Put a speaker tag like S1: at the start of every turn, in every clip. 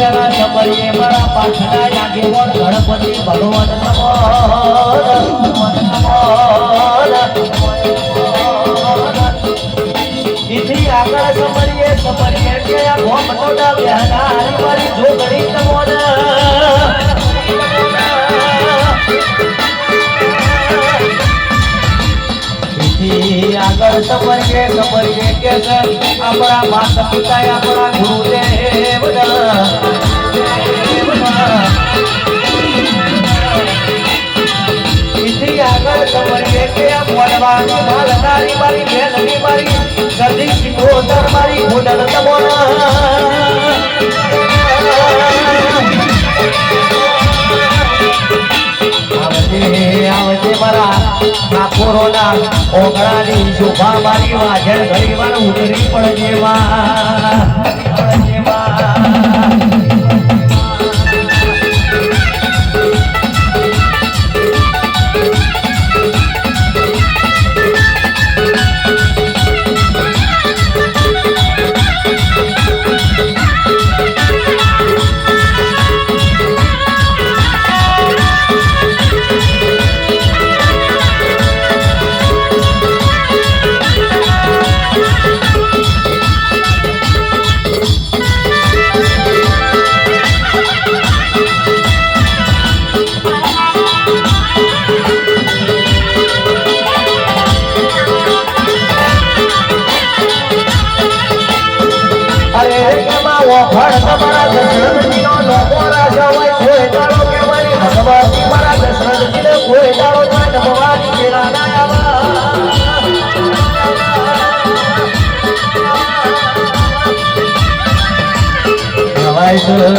S1: પેલા સમરીએ મારા પાછના આગેવાન ગણપતિ ભગવાન નમો ઇથી આગળ સમરીએ કે આ ભોમટોડા બેહના હરી મારી જોગણી નમો આગળ સમરીએ કે આપણા માતા પિતા આપણા ગુરુદેવ આગળ સમરીએ કે આ મોડવાની માલનારી મારી બેનની મારી ગદી શિકોતર મારી ભૂડલ આવજે મારા ઠાકોરોના ઓગળાની શોભા મારી વાજણ ઘડી વાર ઉતરી પડજે ફળ તમારા દશરથજીનો લોકો રાજા હોય કોઈ દાડો કહેવાય ભગવાનજી મારા દશરથજીને કોઈ દાડો થાય ભગવાનજી પેલા ના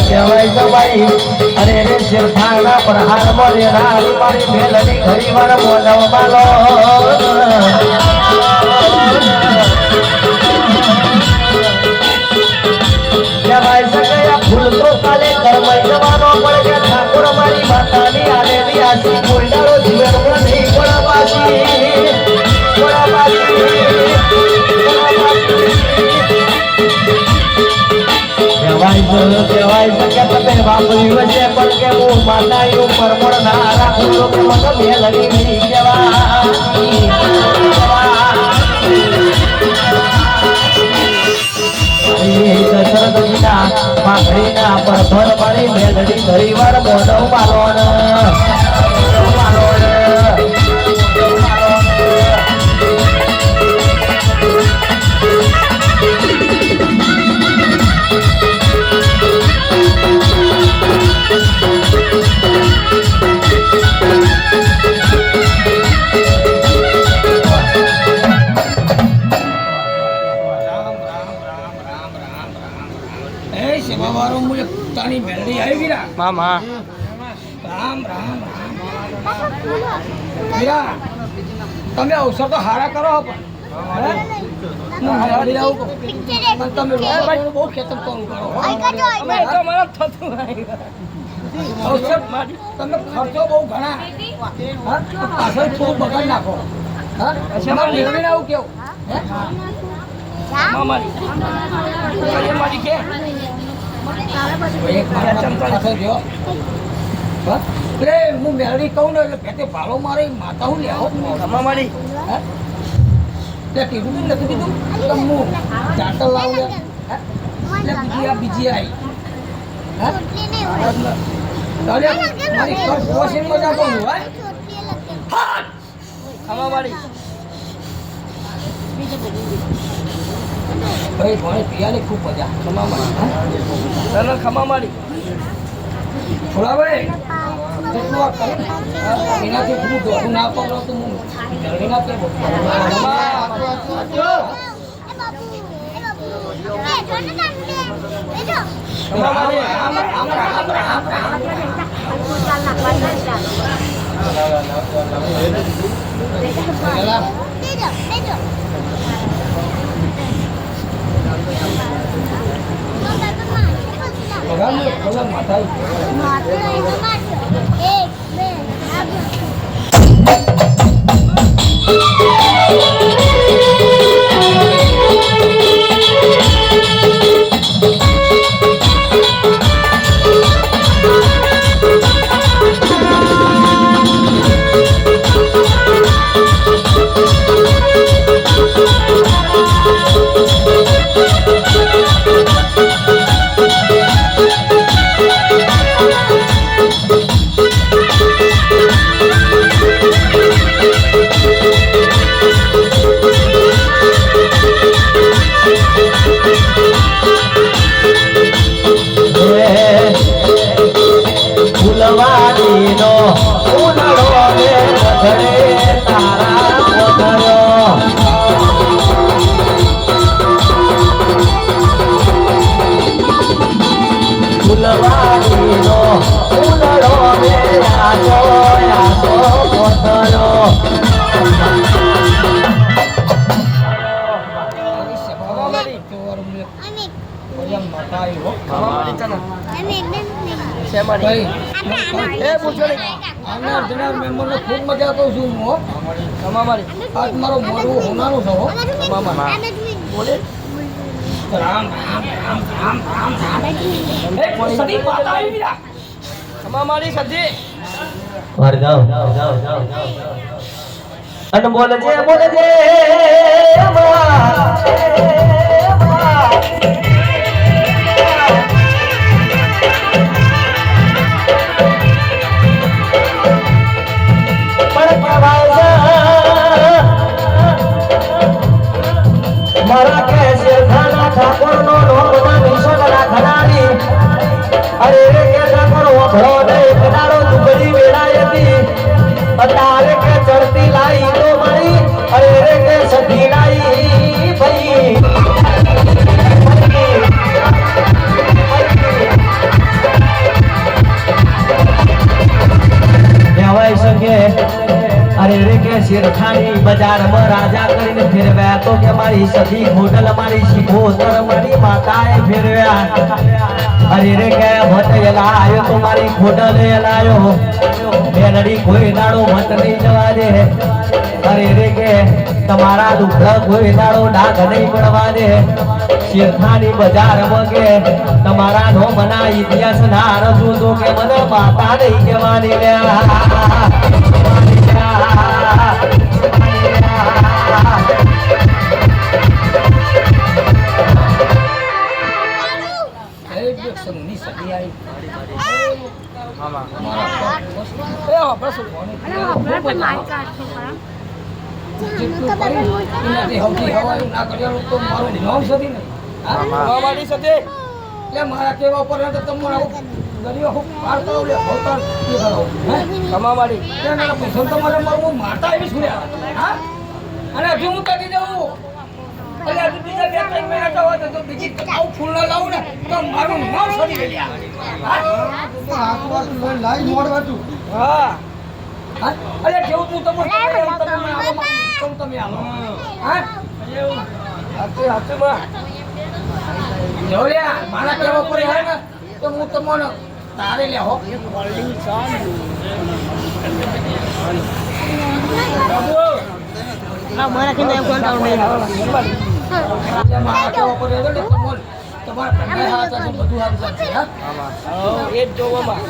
S1: કહેવાય તો ભાઈ અરે રે શિરથાના પ્રહાર મળે રાણી મારી મેલની ઘડી વાર બોલવ માલો ફૂલ તો કાલે કરમઈ જવાનો પડે ઠાકોર મારી માતાની આલેલી આસી કોઈ દાડો જીવનમાં નહીં કોળાપાસી કહેવાય શકે તમે વાપર્યું છે પણ કે હું માતાનું પરમણ ના રાખું તો કે મને મેલની નહીં કહેવાય દશરથજીના પાંખડીના પર ભર પાડી મેલડી ઘણી વાર મોઢવ મારો
S2: મામા
S3: રામ રામ મીરા તમે અવસર તો હારા કરો તમે બહુ ખેતર કરો અવસર તમે ખર્ચો બહુ ઘણા પાછળ થોડું બગાડ નાખો મેળવીને આવું કેવું મારી કે હું મેળવી કહું ને એટલે પેટે ભાડો મારે માતા હું લેવો મારી કીધું નથી કીધું તો હું ચાટલ લાવું એટલે બીજી આવી મારી પોષણ મજા કોણ હોય મારી ભાઈ ભણે પિયાની ખૂબ મજા ખમા મારી ખમા મારી થોડા ભાઈ જેટલું આ કરે એનાથી હું દોડું ના પકડો તો હું જલ્દી ના પેલો માતા ભાઈ
S1: એ પૂછો ને
S3: આવનાર જનાર મહેમાનને ખૂબ મજા કહું છું હું હો.
S1: કમામારી
S3: આજ મારો મોઢું હોનારું છે હો.
S1: બોલે
S3: રામ રામ રામ રામ રામ રામ. એ સદી માતા આવી મીરા.
S1: કમામારી સજી
S2: વાર જાઓ અને બોલજે મારા કે શેરખાના ઠાકોર નો લોકોના નિશોના ખનારી અરે રે કે ઠાકોર ઓખડો દે કનારો દુબળી વેળાયતી અતારે કે ચડતી લાઈ તો મારી અરે રે કે સધી લાઈ ભઈ કહેવાય શકે અરે રે કે શેરખાની બજારમાં રાજા કરીને ફેરવ્યા તો કે મારી સધી હોટલ મારી શીખોતર મારી માતાએ ફેરવ્યા અરે રે કે ભટ એલા આયો તો મારી ખોડલ એલા આયો મેલડી કોઈ દાડો મત નહીં જવા દે અરે રે કે તમારા દુઃખ કોઈ દાડો ડાઘ નહીં પડવા દે શેરખાની બજારમાં કે તમારા નો મના ઇતિહાસ ના રજૂ તો કે મને માતા નહીં કહેવાની લ્યા
S3: સંની સદી આવી.
S1: મામા
S3: એ આપણે શું કોને જેટલું કર્યું એનાથી સૌથી હવાયું ના કર્યાનું તો મારું નામ સદી નહીં. હા?
S1: કમામારી સજી
S3: એટલે મારા કેવા પર તો તમને આવું દરિયો હું પાર કરો લે અવતાર એ કરો હે
S1: કમામારી
S3: એના પૈસા તમારે મારું માતા એવી છોડ્યા હા અને હજુ હું તકી દઉં અને હજુ બીજા 2-3 મહિના જવા દે તો બીજી આવું ફૂલ ના લાવું ને તો મારું નામ સડી ગયા હા
S1: હા
S3: હા અરે જેવું તું તમે તમે આવો હા
S1: હાચું હાચું માં
S3: જો લે મારા કેવા પર હે ને તો હું તમને તારે લે હો
S4: ના મારા કિંમત એમ કોણ નહીં
S3: મારા કેવા પર હે ને તમને તમારા પગાર હાથ છે બધું હાથ છે હા
S1: એ જ જોવામાં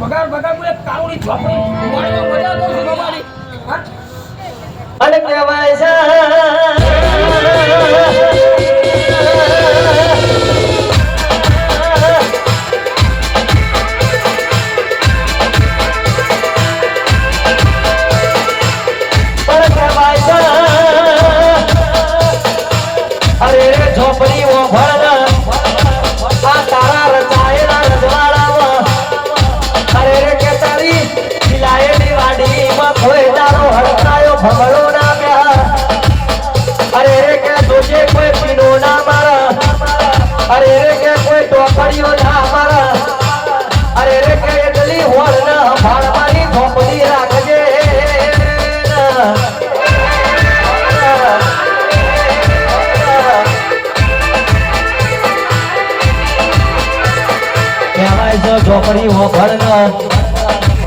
S3: બગાડ મને કાળુની ઝોપડી ઉગાડવા મજા તો છે મારી હા
S2: અને કહેવાય છે પણ કહેવાય છે અરે રે ઝોપડી ઓ ભણ આ તારા રચાયેલા રજવાડામાં અરે રે કે તારી ખીલાયેલી વાડીમાં કોઈ તારો હડકાયો ભમરો ના પ્યા અરે રે કે જોજે કોઈ પીનો ના મારા અરે રે કે કોઈ ટોપડીઓ ના મારા અરે રે કે એટલી હોળ ના ભાડવાની ઝોપડી રાખજે કહેવાય છે ઝોપડી હોભળ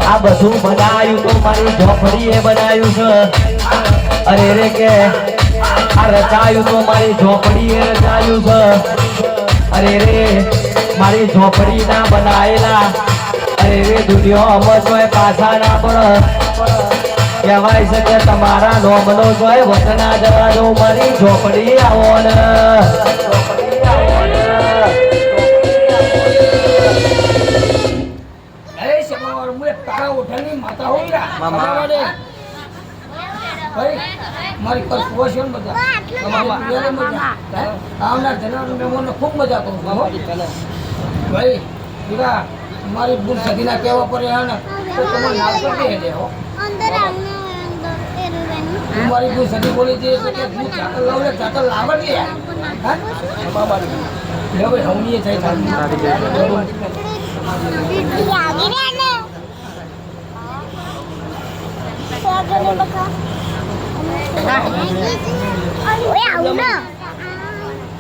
S2: આ બધું બનાવ્યું તો મારી ઝોપડી એ બનાવ્યું છે અરે રે કે આ રચાયું તો મારી ઝોપડી એ રચાયું છે અરે રે મારી ઝોપડી ના બનાયેલા અરે રે દુનિયામાં જોય પાછા ના પડે કહેવાય છે કે તમારા નોમનો જોય વતના જવા દો મારી ઝોપડી આવો ને
S3: તારા ઓઠાની માતા હોય
S1: મામા
S3: ભાઈ મારી પર પોષણ મજા તમારી મજા આવનાર જનાર મહેમાનને ખૂબ મજા કરું છું હો. ભાઈ દીવા મારી ભૂલ સદીના કહેવા પર હે ને તો તમે નામ કરી દે હો હું મારી ભૂલ સદી બોલી દે એટલે કે હું ચાકર લાવું ને ચાકર લાવડ લે હા
S1: કમામારી
S3: લે ભાઈ હવનીએ થઈ
S4: Oye, aún no.